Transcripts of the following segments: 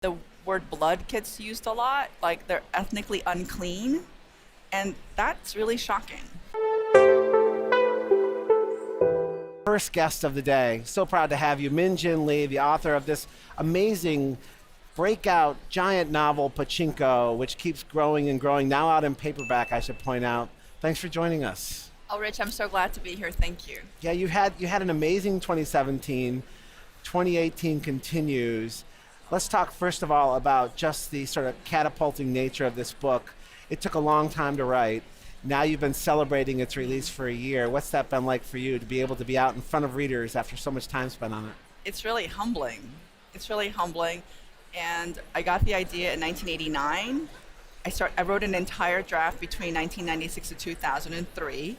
the word blood gets used a lot, like they're ethnically unclean, and that's really shocking. First guest of the day. So proud to have you, Min-Jin Lee, the author of this amazing breakout giant novel, Pachinko, which keeps growing and growing, now out in paperback, I should point out. Thanks for joining us. Oh, Rich, I'm so glad to be here. Thank you. Yeah, you had an amazing 2017. 2018 continues. Let's talk first of all about just the sort of catapulting nature of this book. It took a long time to write. Now you've been celebrating its release for a year. What's that been like for you to be able to be out in front of readers after so much time spent on it? It's really humbling. It's really humbling. And I got the idea in 1989. I wrote an entire draft between 1996 to 2003.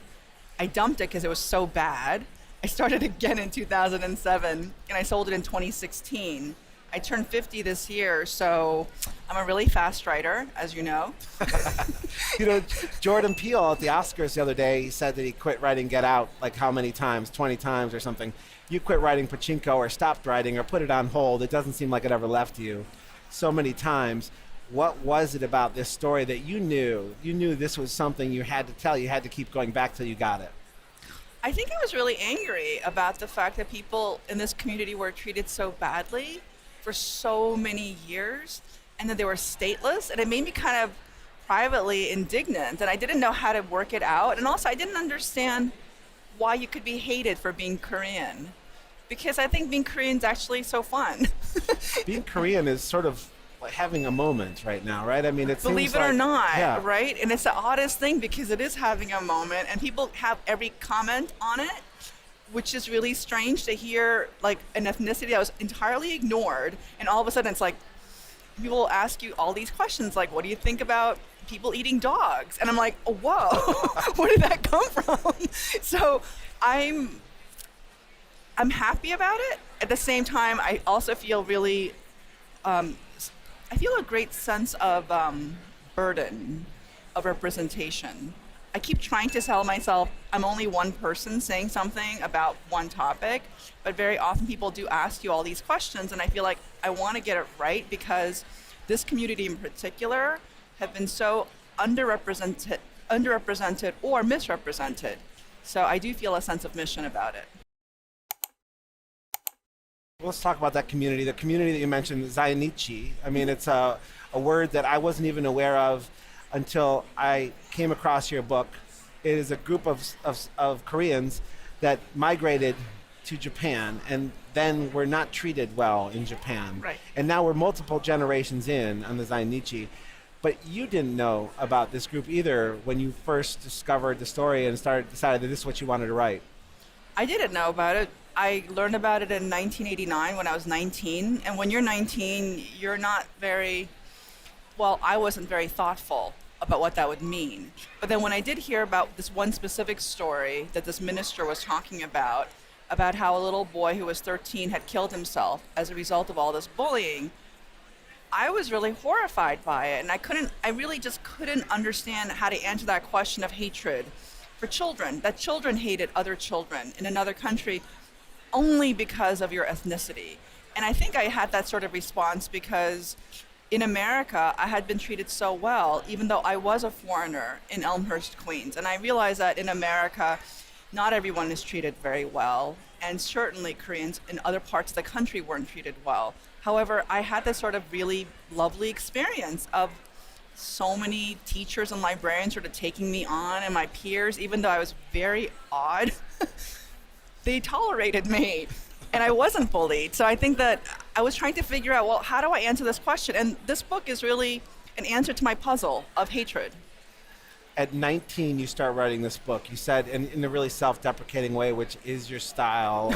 I dumped it because it was so bad. I started again in 2007, and I sold it in 2016. I turned 50 this year, so I'm a really fast writer, as you know. You know, Jordan Peele at the Oscars the other day, he said that he quit writing Get Out like how many times? 20 times or something. You quit writing Pachinko or stopped writing or put it on hold. It doesn't seem like it ever left you so many times. What was it about this story that you knew this was something you had to tell, you had to keep going back till you got it? I think I was really angry about the fact that people in this community were treated so badly for so many years, and that they were stateless, and it made me kind of privately indignant, and I didn't know how to work it out, and also I didn't understand why you could be hated for being Korean, because I think being Korean is actually so fun. Being Korean is sort of like having a moment right now, right? I mean, it Believe seems it like, or not, yeah. right? And it's the oddest thing because it is having a moment, and people have every comment on it, which is really strange to hear, like an ethnicity that was entirely ignored, and all of a sudden it's like people will ask you all these questions, like, what do you think about people eating dogs? And I'm like, oh, whoa, where did that come from? So I'm happy about it. At the same time, I also feel really, I feel a great sense of burden of representation. I keep trying to tell myself I'm only one person saying something about one topic, but very often people do ask you all these questions, and I feel like I want to get it right because this community in particular have been so underrepresented or misrepresented. So I do feel a sense of mission about it. Let's talk about that community. The community that you mentioned, Zainichi. I mean, it's a word that I wasn't even aware of until I came across your book. It is a group of Koreans that migrated to Japan and then were not treated well in Japan. Right. And now we're multiple generations in on the Zainichi. But you didn't know about this group either when you first discovered the story and decided that this is what you wanted to write. I didn't know about it. I learned about it in 1989 when I was 19. And when you're 19, you're not very, well, I wasn't very thoughtful about what that would mean. But then when I did hear about this one specific story that this minister was talking about how a little boy who was 13 had killed himself as a result of all this bullying, I was really horrified by it. And I really just couldn't understand how to answer that question of hatred for children, that children hated other children in another country only because of your ethnicity. And I think I had that sort of response because in America, I had been treated so well, even though I was a foreigner in Elmhurst, Queens. And I realized that in America, not everyone is treated very well, and certainly Koreans in other parts of the country weren't treated well. However, I had this sort of really lovely experience of so many teachers and librarians sort of taking me on, and my peers, even though I was very odd, they tolerated me. And I wasn't bullied. So I think that I was trying to figure out, well, how do I answer this question? And this book is really an answer to my puzzle of hatred. At 19, you start writing this book. You said in a really self-deprecating way, which is your style,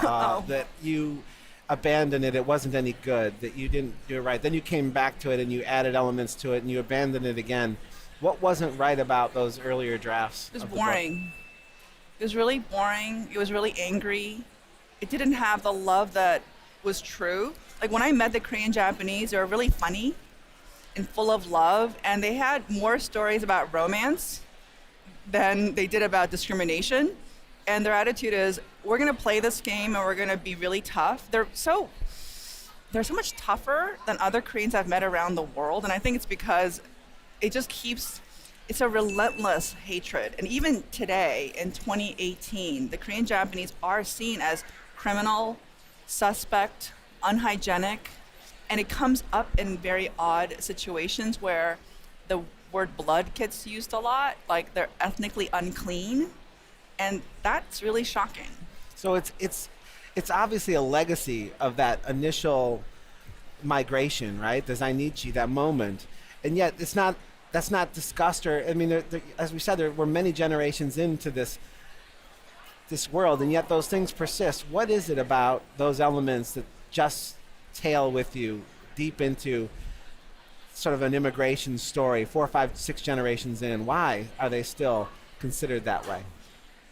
that you abandoned it. It wasn't any good, that you didn't do it right. Then you came back to it and you added elements to it and you abandoned it again. What wasn't right about those earlier drafts? It was boring. It was really boring. It was really angry. It didn't have the love that was true. Like when I met the Korean Japanese, they were really funny and full of love, and they had more stories about romance than they did about discrimination. And their attitude is, we're going to play this game and we're going to be really tough. They're they're so much tougher than other Koreans I've met around the world. And I think it's because it just keeps, it's a relentless hatred. And even today in 2018, the Korean Japanese are seen as criminal, suspect, unhygienic. And it comes up in very odd situations where the word blood gets used a lot, like they're ethnically unclean. And that's really shocking. So it's obviously a legacy of that initial migration, right? The Zainichi, that moment, and yet that's not discussed. Or I mean, as we said, we're many generations into this world, and yet those things persist. What is it about those elements that just tail with you deep into sort of an immigration story, 4, 5, 6 generations in? Why are they still considered that way?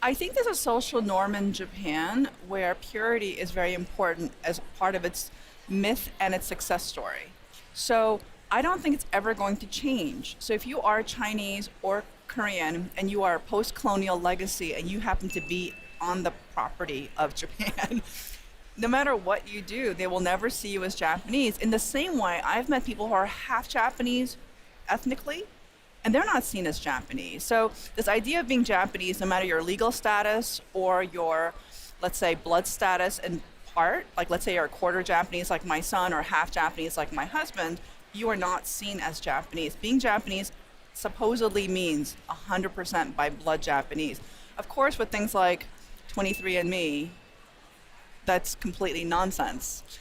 I think there's a social norm in Japan where purity is very important as part of its myth and its success story. So I don't think it's ever going to change. So if you are Chinese or Korean and you are post-colonial legacy and you happen to be on the property of Japan, no matter what you do, they will never see you as Japanese. In the same way, I've met people who are half Japanese ethnically, and they're not seen as Japanese. So this idea of being Japanese, no matter your legal status or your, let's say, blood status and part, like let's say you're a quarter Japanese like my son or half Japanese like my husband, you are not seen as Japanese. Being Japanese supposedly means 100% by blood Japanese. Of course, with things like 23andMe, that's completely nonsense.